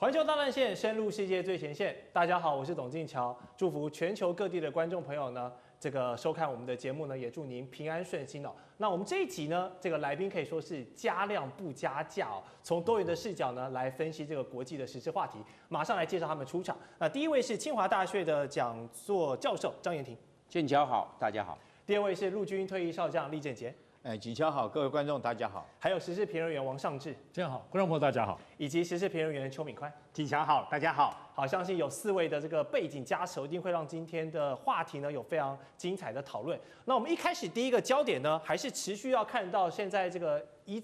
环球大乱线，深入世界最前线。大家好，我是董进桥，祝福全球各地的观众朋友呢，收看我们的节目呢，也祝您平安顺心哦。那我们这一集呢，来宾可以说是加量不加价哦，从多元的视角呢来分析这个国际的时事话题。马上来介绍他们出场。那第一位是清华大学的讲座教授张延廷，建桥好，大家好。第二位是陆军退役少将厉正杰。锦桥好，各位观众大家好，还有时事评论员王尚志，这样好，观众朋友大家好，以及时事评论员邱敏宽，锦桥好，大家好。好，相信有4位的这个背景加持，一定会让今天的话题呢有非常精彩的讨论。那我们一开始第一个焦点呢，还是持续要看到现在这个一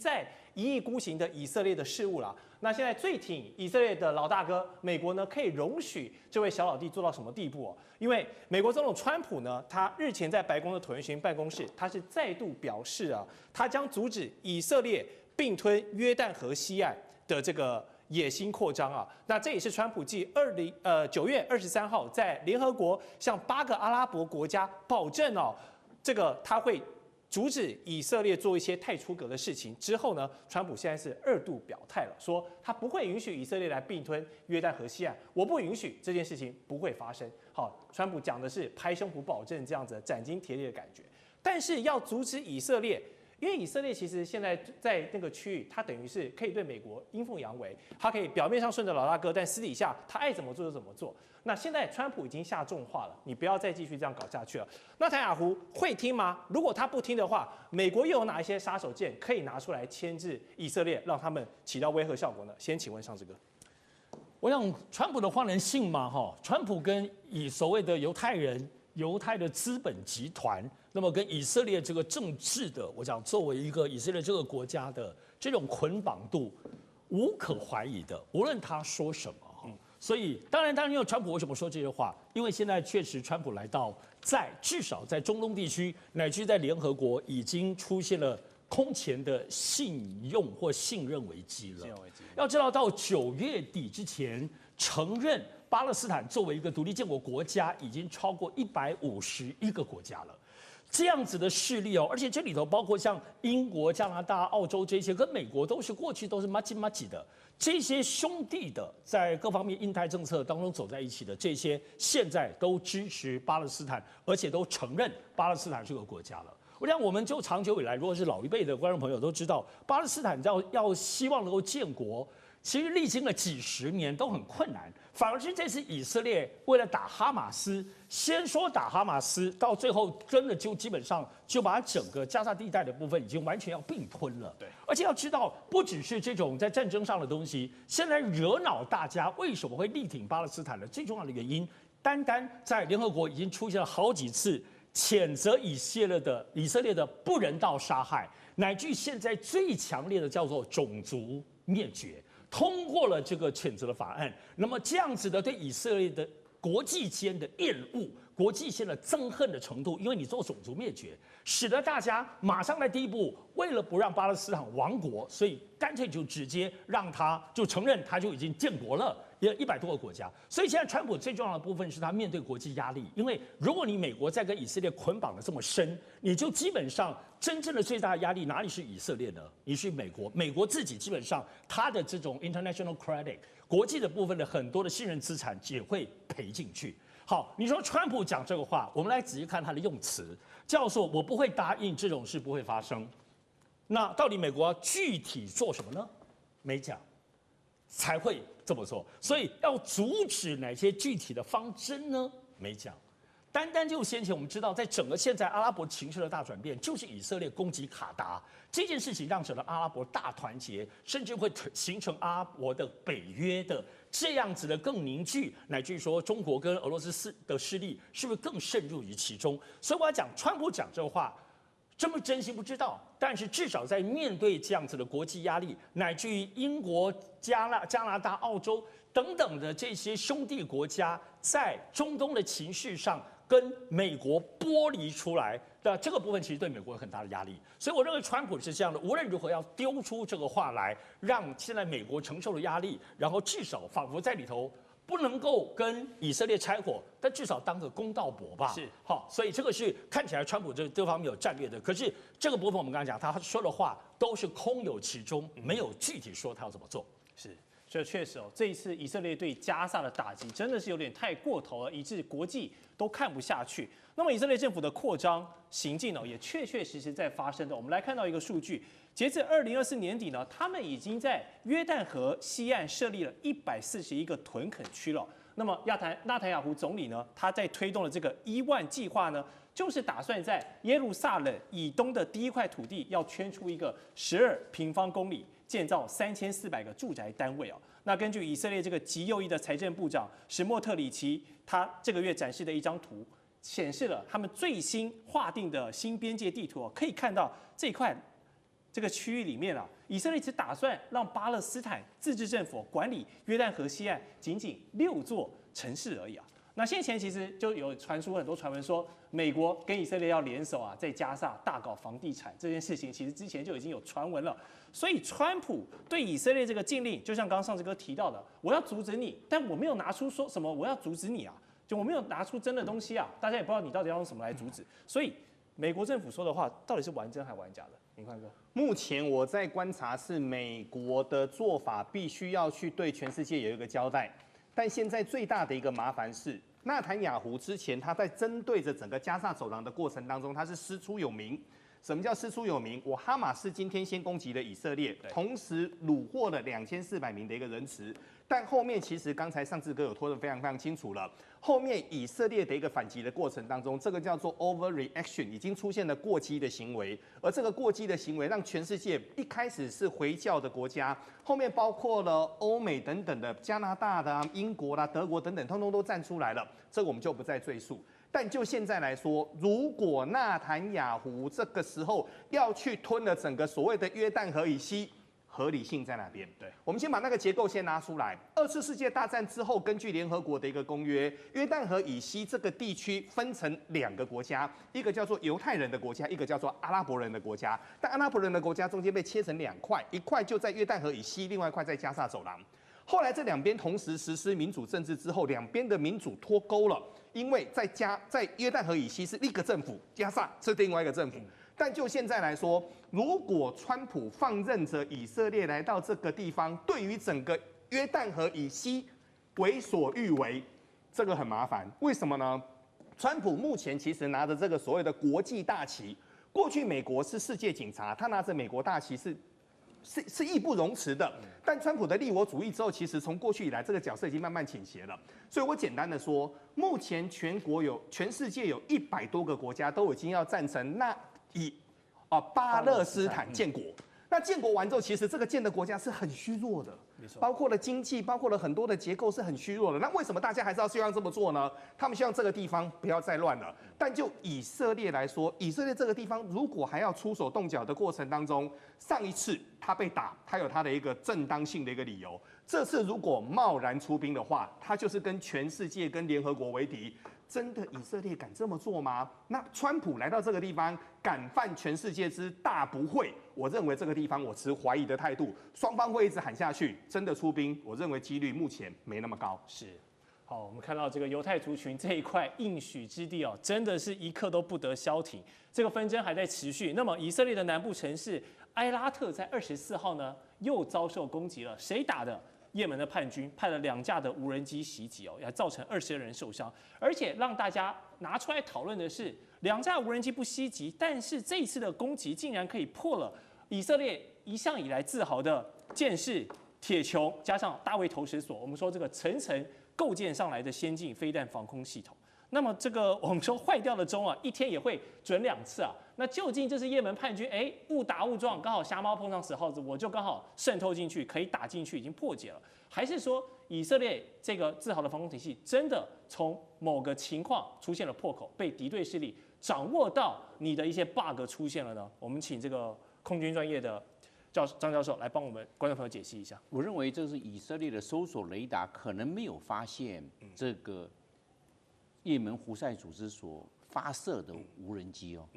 意孤行的以色列的事务啦。那现在最挺以色列的老大哥美国呢，可以容许这位小老弟做到什么地步哦？因为美国总统川普呢，他日前在白宫的椭圆形办公室，他是再度表示啊，他将阻止以色列并吞约旦河西岸的这个野心扩张啊。那这也是川普继9月23号在联合国向8个阿拉伯国家保证哦，他会阻止以色列做一些太出格的事情之后呢，川普现在是2度表态了，说他不会允许以色列来并吞约旦河西岸，我不允许这件事情不会发生。好，川普讲的是拍胸脯保证这样子斩钉截铁的感觉，但是要阻止以色列。因为以色列其实现在在那个区域，它等于是可以对美国阴奉阳违，它可以表面上顺着老大哥，但私底下他爱怎么做就怎么做。那现在川普已经下重话了，你不要再继续这样搞下去了。那塔雅胡会听吗？如果他不听的话，美国又有哪一些杀手锏可以拿出来牵制以色列，让他们起到威吓效果呢？先请问尚志哥。我想川普的话能信吗？川普跟所谓的犹太的资本集团，那么跟以色列这个政治的，我讲作为一个以色列这个国家的这种捆绑度，无可怀疑的，无论他说什么。所以当然，因为川普为什么说这些话？因为现在确实川普来到至少在中东地区，乃至在联合国已经出现了空前的信用或信任危机了。要知道，到9月底之前，承认巴勒斯坦作为一个独立建国国家，已经超过151个国家了。这样子的势力哦，而且这里头包括像英国、加拿大、澳洲这些，跟美国过去都是麻吉的这些兄弟的，在各方面印太政策当中走在一起的这些，现在都支持巴勒斯坦，而且都承认巴勒斯坦是个国家了。我想，我们就长久以来，如果是老一辈的观众朋友都知道，巴勒斯坦要希望能够建国，其实历经了几十年都很困难，反而是这次以色列为了打哈马斯，先说打哈马斯，到最后真的就基本上就把整个加沙地带的部分已经完全要并吞了。对，而且要知道，不只是这种在战争上的东西，现在惹恼大家为什么会力挺巴勒斯坦的最重要的原因，单在联合国已经出现了好几次谴责以色列的不人道杀害，乃至现在最强烈的叫做种族灭绝。通过了这个谴责的法案，那么这样子的对以色列的国际间的厌恶、国际间的憎恨的程度，因为你做种族灭绝，使得大家马上在第一步，为了不让巴勒斯坦亡国，所以干脆就直接让他就承认他就已经建国了。也100多个国家，所以现在川普最重要的部分是他面对国际压力，因为如果你美国在跟以色列捆绑的这么深，你就基本上真正的最大的压力哪里是以色列呢？你是美国，美国自己基本上他的这种 international credit 国际的部分的很多的信任资产也会赔进去。好，你说川普讲这个话，我们来仔细看他的用词，叫做我不会答应这种事不会发生。那到底美国要具体做什么呢？没讲。才会这么做，所以要阻止哪些具体的方针呢？没讲。单就先前我们知道，在整个现在阿拉伯情势的大转变，就是以色列攻击卡达这件事情，让整个阿拉伯大团结，甚至会形成阿拉伯的北约的这样子的更凝聚，乃至于说中国跟俄罗斯的势力是不是更渗入于其中？所以我要讲，川普讲这话。真不真心不知道，但是至少在面对这样子的国际压力，乃至于英国、加拿大、澳洲等等的这些兄弟国家，在中东的情势上跟美国剥离出来的这个部分，其实对美国有很大的压力。所以我认为川普是这样的，无论如何要丢出这个话来，让现在美国承受的压力，然后至少仿佛在里头。不能够跟以色列拆伙，但至少当个公道伯吧。是好，所以这个是看起来川普这方面有战略的。可是这个部分我们刚才讲，他说的话都是空有其中，没有具体说他要怎么做。是。这确实哦，这一次以色列对加萨的打击真的是有点太过头了，以致国际都看不下去。那么以色列政府的扩张行径呢，也确确实实在发生的。我们来看到一个数据，截至2024年底呢，他们已经在约旦河西岸设立了141个屯垦区了。那么纳坦雅胡总理呢，他在推动的这个1万计划呢，就是打算在耶路撒冷以东的第一块土地要圈出一个12平方公里，建造3400个住宅单位哦。那根据以色列这个极右翼的财政部长史莫特里奇，他这个月展示的一张图，显示了他们最新划定的新边界地图哦，可以看到这块这个区域里面啊，以色列只打算让巴勒斯坦自治政府管理约旦河西岸仅仅6座城市而已啊。那先前其实就有传出很多传闻说，美国跟以色列要联手啊，在加萨大搞房地产这件事情，其实之前就已经有传闻了。所以川普对以色列这个禁令，就像刚刚上次哥提到的，我要阻止你，但我没有拿出说什么我要阻止你啊，就我没有拿出真的东西啊，大家也不知道你到底要用什么来阻止。所以美国政府说的话到底是玩真还玩假的？林宽哥，目前我在观察是美国的做法必须要去对全世界有一个交代，但现在最大的一个麻烦是，纳坦雅胡之前他在针对着整个加萨走廊的过程当中，他是师出有名。什么叫师出有名？我哈马斯今天先攻击了以色列，同时虏获了2400名的一个人质，但后面其实刚才上次哥有拖得非常非常清楚了。后面以色列的一个反击的过程当中，这个叫做 overreaction， 已经出现了过激的行为，而这个过激的行为让全世界一开始是回教的国家，后面包括了欧美等等的加拿大的、英国啦、德国等等，通通都站出来了，这个我们就不再赘述。但就现在来说，如果纳坦雅胡这个时候要去吞了整个所谓的约旦河以西，合理性在哪边？对，我们先把那个结构先拿出来。2次世界大战之后，根据联合国的一个公约，约旦河以西这个地区分成2个国家，一个叫做犹太人的国家，一个叫做阿拉伯人的国家。但阿拉伯人的国家中间被切成2块，一块就在约旦河以西，另外一块在加萨走廊。后来这2边同时实施民主政治之后，2边的民主脱钩了，因为在约旦河以西是一个政府，加萨是另外一个政府。但就现在来说，如果川普放任着以色列来到这个地方，对于整个约旦河以西为所欲为，这个很麻烦。为什么呢？川普目前其实拿着这个所谓的国际大旗，过去美国是世界警察，他拿着美国大旗是义不容辞的，但川普的利我主义之后，其实从过去以来这个角色已经慢慢倾斜了。所以我简单的说，目前全世界有100多个国家都已经要赞成巴勒斯坦建国。那建国完之后，其实这个建的国家是很虚弱的，包括了经济，包括了很多的结构是很虚弱的。那为什么大家还是要希望这么做呢？他们希望这个地方不要再乱了。但就以色列来说，以色列这个地方如果还要出手动脚的过程当中，上一次他被打，他有他的一个正当性的一个理由。这次如果贸然出兵的话，他就是跟全世界、跟联合国为敌。真的以色列敢这么做吗？那川普来到这个地方，敢犯全世界之大不讳？我认为这个地方我持怀疑的态度，双方会一直喊下去，真的出兵，我认为几率目前没那么高。是，好，我们看到这个犹太族群这一块应许之地哦，真的是一刻都不得消停，这个纷争还在持续。那么以色列的南部城市埃拉特在24号呢，又遭受攻击了，谁打的？也门的叛军派了2架的无人机袭击哦，也造成20人受伤。而且让大家拿出来讨论的是，2架无人机不袭击，但是这一次的攻击竟然可以破了以色列一向以来自豪的箭式铁穹，加上大卫投石索，我们说这个层层构建上来的先进飞弹防空系统。那么这个我们说坏掉的钟啊，一天也会准2次啊。那究竟这是也门叛军误打误撞，刚好瞎猫碰上死耗子，我就刚好渗透进去，可以打进去，已经破解了？还是说以色列这个自豪的防空体系真的从某个情况出现了破口，被敌对势力掌握到你的一些 bug 出现了呢？我们请这个空军专业的张教授来帮我们观众朋友解析一下。我认为这是以色列的搜索雷达可能没有发现这个也门胡塞组织所发射的无人机哦。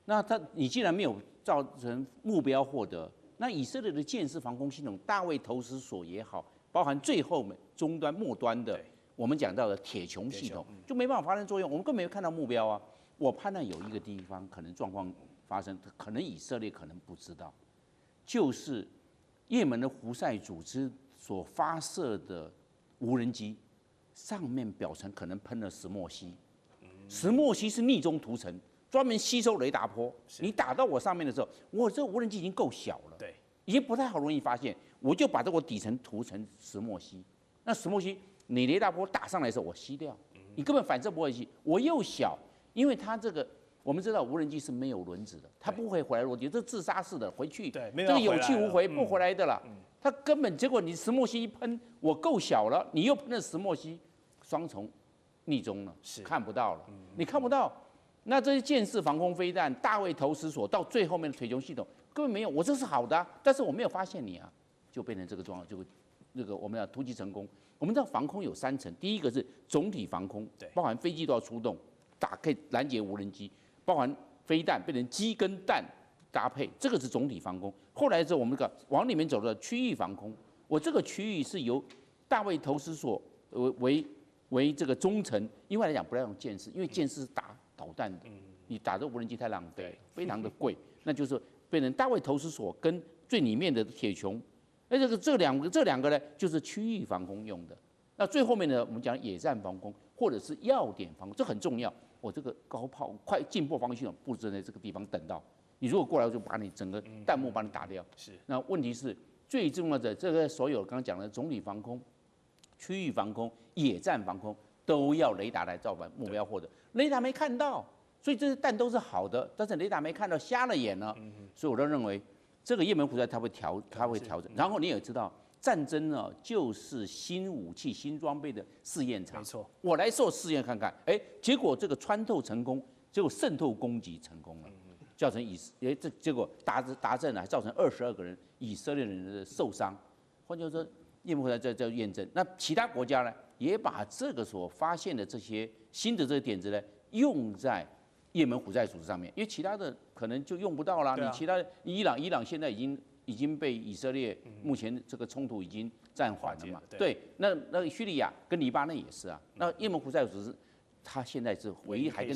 那你既然没有造成目标获得，那以色列的箭式防空系统大卫投石索也好，包含最后终端末端的我们讲到的铁穹系统，就没办法发生作用，我们更没有看到目标啊。我判断有一个地方可能状况发生，可能以色列可能不知道，就是也门的胡塞组织所发射的无人机上面表层可能喷了石墨烯，石墨烯是逆中涂层，专门吸收雷达波。你打到我上面的时候，我这无人机已经够小了，对，已经不太好容易发现，我就把这个底层涂成石墨烯。那石墨烯你雷达波打上来的时候，我吸掉，你根本反射不会吸。我又小，因为它这个。我们知道无人机是没有轮子的，它不会回来落地，这自杀式的回去，对，这个有去无回，不回来的啦。它根本结果你石墨烯一喷，我够小了，你又喷了石墨烯，双重逆中了，看不到了，你看不到。那这些箭式防空飞弹、大卫投石所到最后面的水球系统根本没有，我这是好的、但是我没有发现你啊，就变成这个状况，就那个我们要突击成功。我们知道防空有3层，第一个是总体防空，包含飞机都要出动，可以拦截无人机。包含飞弹变成机跟弹搭配，这个是总体防空。后来之后，我们往里面走的区域防空，我这个区域是由大卫投石所为这个中层。另外来讲，不要用箭式，因为箭式是打导弹的，你打这无人机太浪费，非常的贵。那就是变成大卫投石所跟最里面的铁穹，那这两个呢，就是区域防空用的。那最后面呢，我们讲野战防空或者是要点防空，这很重要。我这个高炮快进迫防空系统布置在这个地方等到你，如果过来我就把你整个弹幕把你打掉。是。那问题是最重要的，这个所有刚刚讲的总体防空、区域防空、野战防空都要雷达来照反目标获得，雷达没看到，所以这些弹都是好的，但是雷达没看到，瞎了眼了。所以我都认为这个也门胡塞它会调整。然后你也知道。战争呢，就是新武器、新装备的试验场。没错，我来做试验看看，结果这个穿透成功，结果渗透攻击成功了，造成这结果达阵还造成22个人以色列人的受伤。换句话说，也门胡塞在验证。那其他国家呢，也把这个所发现的这些新的这个点子呢，用在也门胡塞组织上面，因为其他的可能就用不到啦。你其他伊朗现在已经被以色列目前这个冲突已经暂缓了嘛？对，那叙利亚跟黎巴嫩也是啊。那也门胡塞组织，他现在是唯一还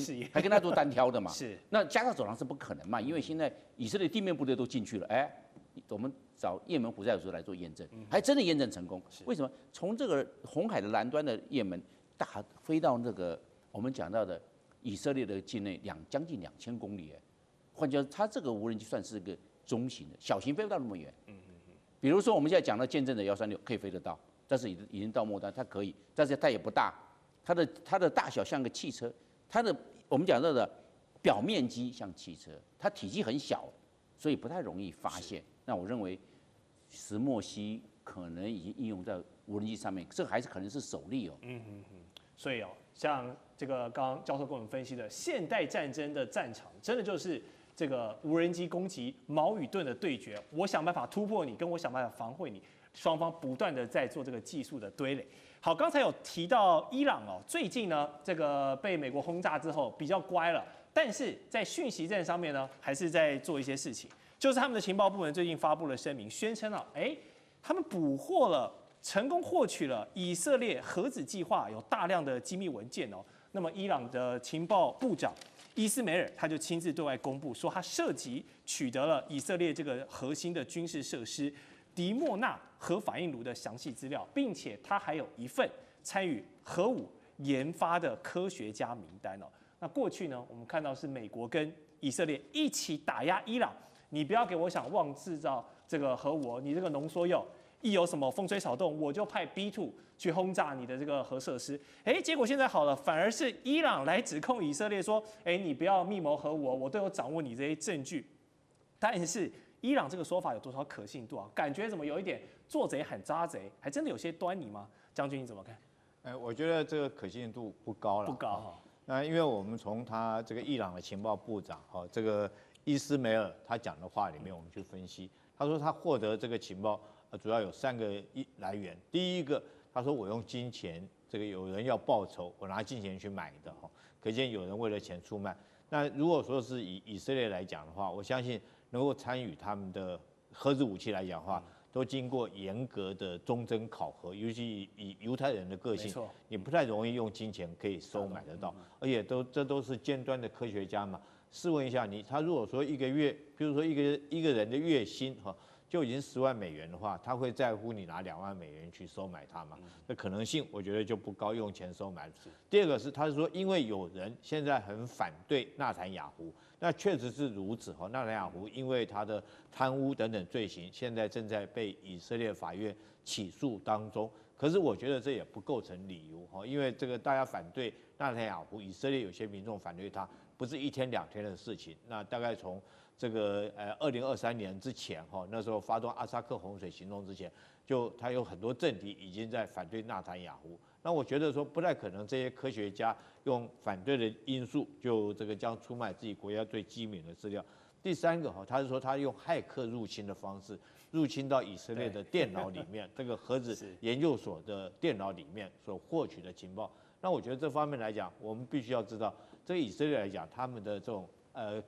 跟他做单挑的嘛？是。那加沙走廊是不可能嘛？因为现在以色列地面部队都进去了，我们找也门胡塞组织来做验证，还真的验证成功。为什么？从这个红海的南端的也门飞到那个我们讲到的以色列的境内将近2000公里，换句话说，它这个无人机算是个。中型的，小型飞不到那么远。比如说我们现在讲的见证者136可以飞得到，但是已经到末端，它可以，但是它也不大，它的大小像个汽车，我们讲到的表面积像汽车，它体积很小，所以不太容易发现。那我认为石墨烯可能已经应用在无人机上面，这个还是可能是首例哦。所以像这个刚刚教授跟我们分析的，现代战争的战场真的就是这个无人机攻击矛与盾的对决，我想办法突破你，跟我想办法防卫你，双方不断的在做这个技术的堆垒。好，刚才有提到伊朗最近呢这个被美国轰炸之后比较乖了，但是在讯息战上面呢还是在做一些事情，就是他们的情报部门最近发布了声明，宣称他们捕获了，成功获取了以色列核子计划有大量的机密文件那么伊朗的情报部长伊斯梅尔他就亲自对外公布说，他涉及取得了以色列这个核心的军事设施迪莫纳核反应炉的详细资料，并且他还有一份参与核武研发的科学家名单那过去呢，我们看到是美国跟以色列一起打压伊朗，你不要给我想妄制造这个核武你这个浓缩铀，一有什么风吹草动，我就派 B2去轰炸你的这个核设施。结果现在好了，反而是伊朗来指控以色列说，你不要密谋核武，我都有掌握你这些证据。但是伊朗这个说法有多少可信度啊？感觉怎么有一点做贼喊抓贼，还真的有些端倪吗？将军你怎么看？我觉得这个可信度不高了。不高那因为我们从他这个伊朗的情报部长这个伊斯梅尔他讲的话里面，我们去分析，他说他获得这个情报主要有3个来源。第一个，他说我用金钱，这个有人要报仇，我拿金钱去买的可见有人为了钱出卖。那如果说是以色列来讲的话，我相信能够参与他们的核子武器来讲的话，都经过严格的忠贞考核，尤其以犹太人的个性，你不太容易用金钱可以收买得到，而且这都是尖端的科学家嘛。试问一下他如果说一个月，比如说一个人的月薪就已经10万美元的话，他会在乎你拿2万美元去收买它吗？那可能性我觉得就不高，用钱收买。第二个是，他是说因为有人现在很反对纳坦雅胡，那确实是如此哈。纳坦雅胡因为他的贪污等等罪行，现在正在被以色列法院起诉当中。可是我觉得这也不构成理由哈，因为这个大家反对纳坦雅胡，以色列有些民众反对他，不是1天2天的事情。那大概从这个2023年之前哈，那时候发动阿萨克洪水行动之前，就他有很多政敌已经在反对纳坦雅胡。那我觉得说不太可能这些科学家用反对的因素就这个将出卖自己国家最机敏的资料。第三个哈，他是说他用骇客入侵的方式入侵到以色列的电脑里面，这个核子研究所的电脑里面所获取的情报。那我觉得这方面来讲，我们必须要知道，这个以色列来讲，他们的这种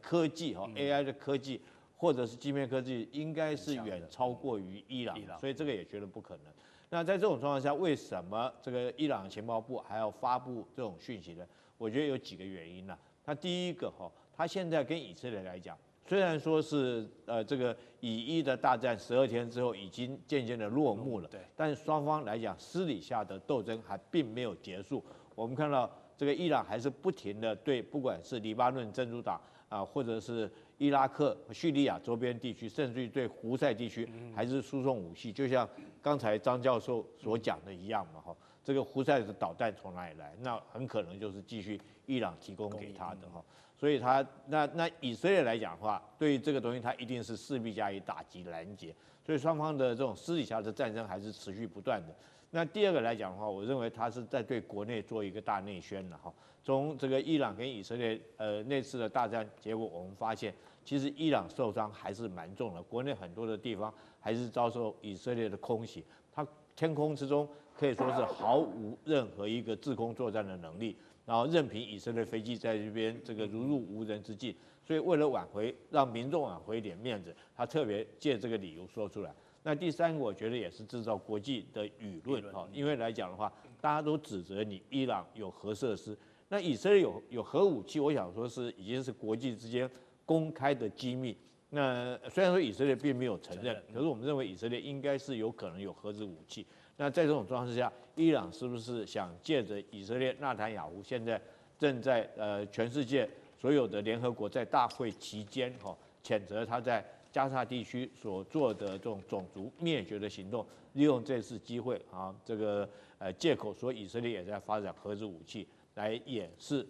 科技哈 AI 的科技或者是晶片科技，应该是远超过于伊朗，所以这个也觉得不可能。那在这种状况下，为什么这个伊朗情报部还要发布这种讯息呢？我觉得有几个原因呢。那第一个哈，他现在跟以色列来讲，虽然说是这个以伊的大战12天之后已经渐渐的落幕了，对，但双方来讲私底下的斗争还并没有结束。我们看到这个伊朗还是不停的对不管是黎巴嫩真主党啊，或者是伊拉克、叙利亚周边地区，甚至于对胡塞地区，还是输送武器，就像刚才张教授所讲的一样嘛，哈，这个胡塞的导弹从哪里来？那很可能就是继续伊朗提供给他的哈。所以他那以色列来讲的话，对于这个东西，他一定是势必加以打击拦截。所以双方的这种私底下的战争还是持续不断的。那第二个来讲的话，我认为他是在对国内做一个大内宣了哈。从这个伊朗跟以色列那次的大战结果，我们发现其实伊朗受伤还是蛮重的，国内很多的地方还是遭受以色列的空袭，它天空之中可以说是毫无任何一个制空作战的能力。然后任凭以色列飞机在这边这个如入无人之境，所以为了挽回，让民众挽回一点面子，他特别借这个理由说出来。那第三个，我觉得也是制造国际的舆论哈，因为来讲的话，大家都指责你伊朗有核设施，那以色列有核武器，我想说是已经是国际之间公开的机密。那虽然说以色列并没有承认，可是我们认为以色列应该是有可能有核子武器。那在这种状况之下，伊朗是不是想借着以色列纳坦雅胡现在正在全世界所有的联合国在大会期间哈，谴责他在加沙地区所做的这种种族灭绝的行动，利用这次机会啊，这个借口说以色列也在发展核子武器，来掩饰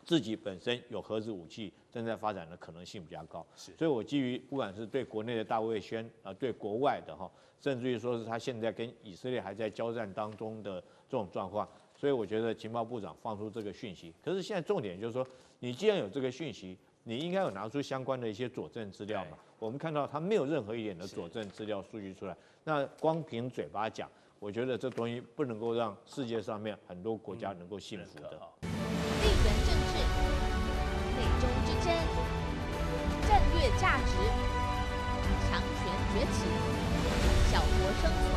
自己本身有核子武器正在发展的可能性比较高。所以我基于不管是对国内的大卫宣啊，对国外的哈，甚至于说是他现在跟以色列还在交战当中的这种状况，所以我觉得情报部长放出这个讯息。可是现在重点就是说，你既然有这个讯息，你应该有拿出相关的一些佐证资料嘛。我们看到他没有任何一点的佐证资料数据出来，那光凭嘴巴讲，我觉得这东西不能够让世界上面很多国家能够信服的。地缘政治、美中之争、战略价值、强权崛起、小国生存。